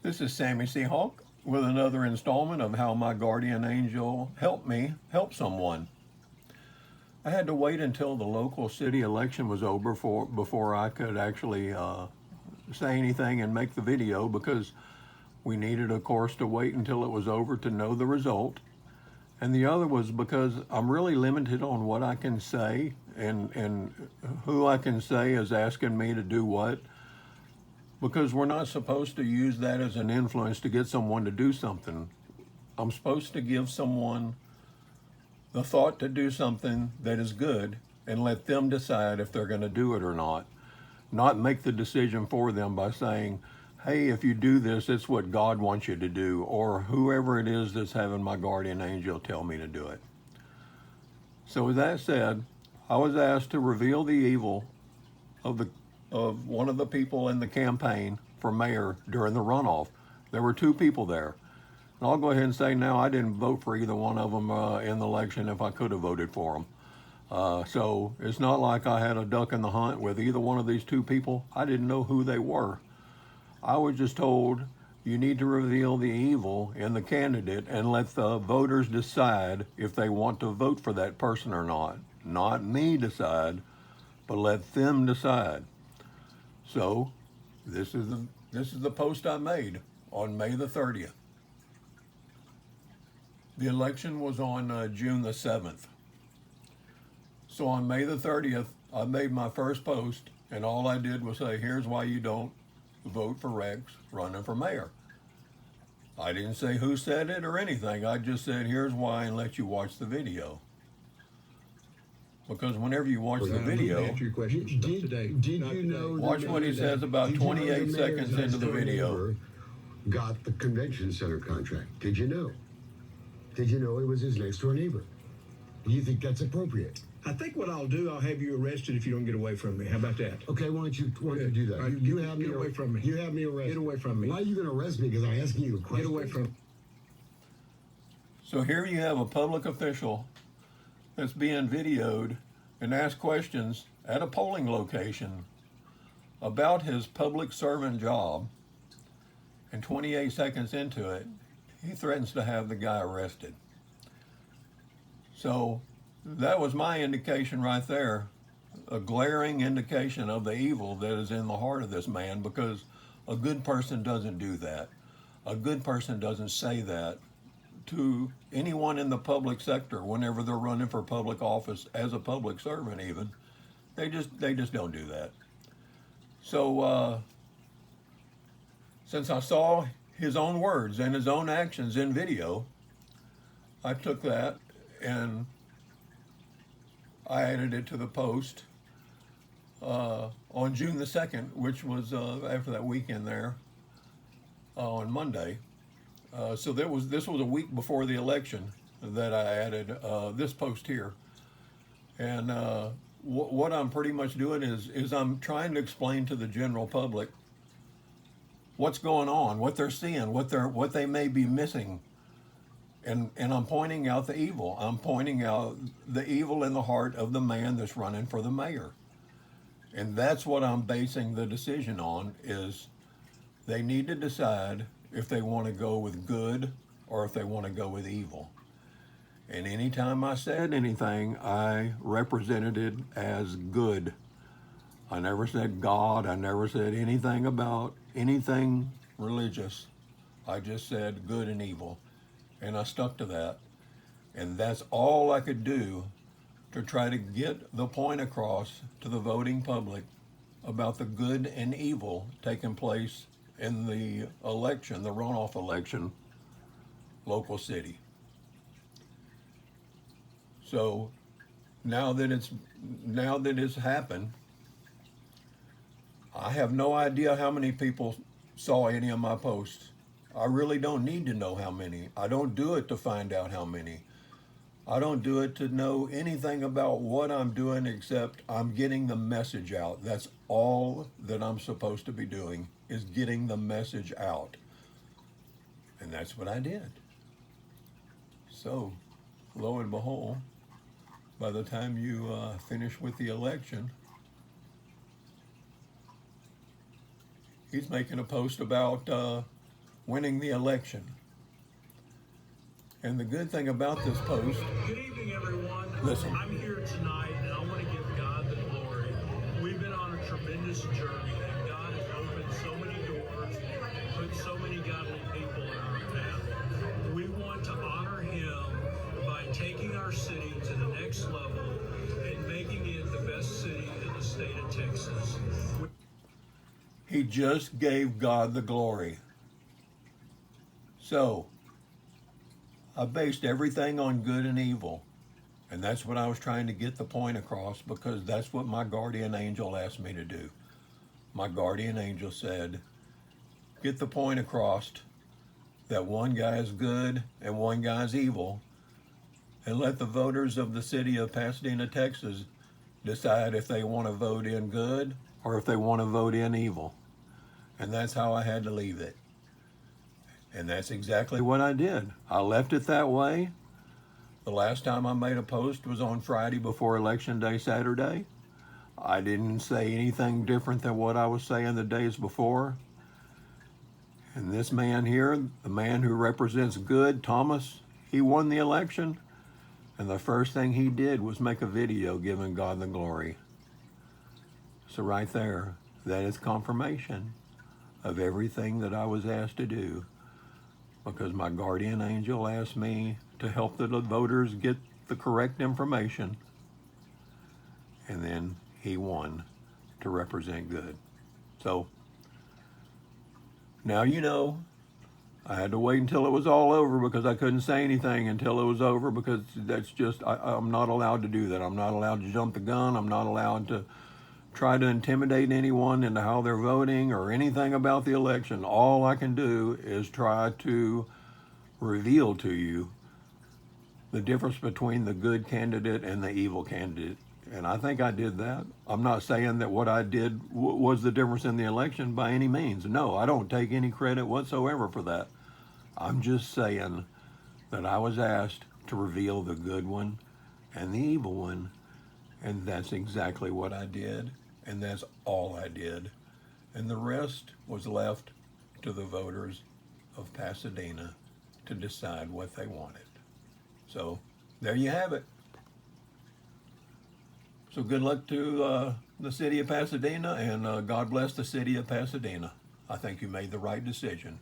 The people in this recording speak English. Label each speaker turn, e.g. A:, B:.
A: This is Sammy C. Hawk with another installment of How My Guardian Angel Helped Me Help Someone. I had to wait until the local city election was over before I could actually say anything and make the video because we needed, of course, to wait until it was over to know the result. And the other was because I'm really limited on what I can say and who I can say is asking me to do what, because we're not supposed to use that as an influence to get someone to do something. I'm supposed to give someone the thought to do something that is good and let them decide if they're going to do it or not make the decision for them by saying, hey, if you do this, it's what God wants you to do, or whoever it is that's having my guardian angel tell me to do it. So with that said, I was asked to reveal the evil of one of the people in the campaign for mayor during the runoff. There were two people there. And I'll go ahead and say now I didn't vote for either one of them in the election if I could have voted for them. So it's not like I had a duck in the hunt with either one of these two people. I didn't know who they were. I was just told you need to reveal the evil in the candidate and let the voters decide if they want to vote for that person or not. Not me decide, but let them decide. So this is the post I made on May the 30th. The election was on June the 7th. So on May the 30th, I made my first post, and all I did was say, here's why you don't vote for Rex running for mayor. I didn't say who said it or anything. I just said, here's why, and let you watch the video. Because whenever you watch the video,
B: answer your questions today.
C: Did you know?
A: watch what he says about 28 seconds into the video.
C: Got the convention center contract. Did you know? Did you know it was his next door neighbor? Do you think that's appropriate?
B: I think what I'll do, I'll have you arrested if you don't get away from me. How about that?
C: Okay, why don't you do that?
B: Right,
C: You have me
B: get away from me.
C: You have me arrested.
B: Get away from me.
C: Why are you going to arrest me? Because I'm asking you a question.
B: Get away from.
A: So here you have a public official that's being videoed and asked questions at a polling location about his public servant job, and 28 seconds into it, he threatens to have the guy arrested. So that was my indication right there, a glaring indication of the evil that is in the heart of this man, because a good person doesn't do that. A good person doesn't say that to anyone in the public sector whenever they're running for public office as a public servant even. They just don't do that. So since I saw his own words and his own actions in video, I took that and I added it to the post on June the 2nd, which was after that weekend there on Monday. So this was a week before the election that I added this post here. And what I'm pretty much doing is I'm trying to explain to the general public what's going on, what they're seeing, what they may be missing. And I'm pointing out the evil. I'm pointing out the evil in the heart of the man that's running for the mayor. And that's what I'm basing the decision on, is they need to decide if they want to go with good or if they want to go with evil. And anytime I said anything, I represented it as good. I never said God. I never said anything about anything religious. I just said good and evil. And I stuck to that. And that's all I could do to try to get the point across to the voting public about the good and evil taking place in the election, the runoff election, local city. So now that it's happened, I have no idea how many people saw any of my posts. I really don't need to know how many. I don't do it to find out how many. I don't do it to know anything about what I'm doing except I'm getting the message out. That's all that I'm supposed to be doing, is getting the message out. And that's what I did. So, lo and behold, by the time you finish with the election, he's making a post about winning the election. And the good thing about this post,
D: Good evening, everyone.
A: Listen.
D: I'm here tonight, and I want to give God the glory. We've been on a tremendous journey, and God has opened so many doors and put so many godly people in our path. We want to honor Him by taking our city to the next level and making it the best city in the state of Texas.
A: he just gave God the glory. So, I based everything on good and evil. And that's what I was trying to get the point across, because that's what my guardian angel asked me to do. My guardian angel said, get the point across that one guy is good and one guy is evil, and let the voters of the city of Pasadena, Texas decide if they want to vote in good or if they want to vote in evil. And that's how I had to leave it. And that's exactly what I did. I left it that way. The last time I made a post was on Friday before Election Day, Saturday. I didn't say anything different than what I was saying the days before. And this man here, the man who represents good, Thomas, he won the election. And the first thing he did was make a video giving God the glory. So right there, that is confirmation of everything that I was asked to do. Because my guardian angel asked me to help the voters get the correct information. And then he won to represent good. So now you know. I had to wait until it was all over because I couldn't say anything until it was over, because that's just, I'm not allowed to do that. I'm not allowed to jump the gun. I'm not allowed to try to intimidate anyone into how they're voting or anything about the election. All I can do is try to reveal to you the difference between the good candidate and the evil candidate. And I think I did that. I'm not saying that what I did was the difference in the election by any means. No, I don't take any credit whatsoever for that. I'm just saying that I was asked to reveal the good one and the evil one. And that's exactly what I did. And that's all I did. And the rest was left to the voters of Pasadena to decide what they wanted. So there you have it. So good luck to the city of Pasadena, and God bless the city of Pasadena. I think you made the right decision.